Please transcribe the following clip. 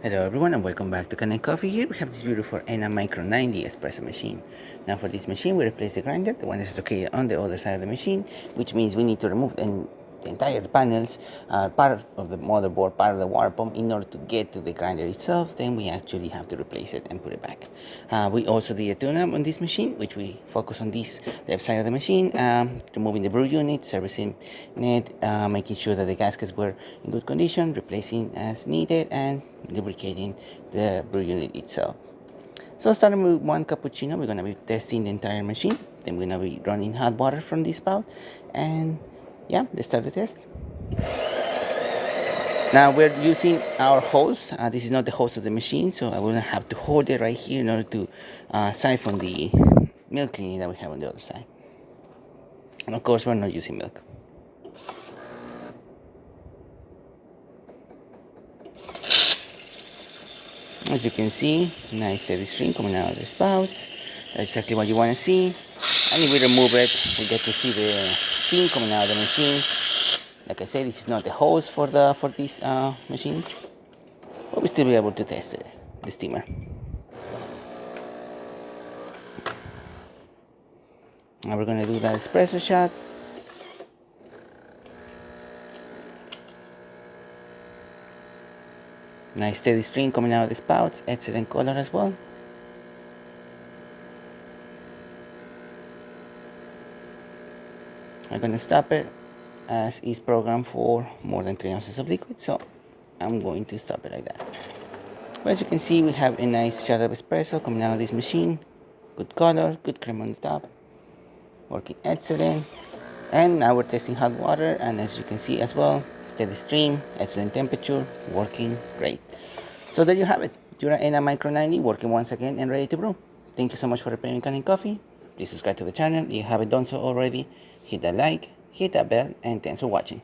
Hello everyone and welcome back to Kanen Coffee. Here we have this beautiful Ena Micro 90 espresso machine. Now for this machine we replace the grinder, the one that's located on the other side of the machine, which means we need to remove the entire panels, part of the motherboard, part of the water pump in order to get to the grinder itself. Then we actually have to replace it and put it back. We also did a tune-up on this machine, which we focus on this left side of the machine, removing the brew unit, servicing it, making sure that the gaskets were in good condition, replacing as needed, and lubricating the brew unit itself. So starting with one cappuccino, we're going to be testing the entire machine. Then we're going to be running hot water from this spout. And yeah, let's start the test. Now we're using our hose. This is not the hose of the machine, so I will have to hold it right here in order to siphon the milk cleaning that we have on the other side. And of course, we're not using milk. As you can see, nice steady stream coming out of the spouts. That's exactly what you want to see. And if we remove it, we get to see the steam coming out of the machine. Like I said, this is not the hose for this machine, but we'll still be able to test it, the steamer. Now we're gonna do that espresso shot. Nice steady stream coming out of the spouts, excellent color as well. I'm gonna stop it as is programmed for more than 3 ounces of liquid, so I'm going to stop it like that. But as you can see, we have a nice shot of espresso coming out of this machine. Good color, good cream on the top, working excellent. And now we're testing hot water, and as you can see as well, steady stream, excellent temperature, working great. So there you have it, Jura Ena Micro 90 working once again and ready to brew. Thank you so much for preparing Kanen Coffee. Please subscribe to the channel if you haven't done so already. Hit that like, hit that bell, and thanks for watching.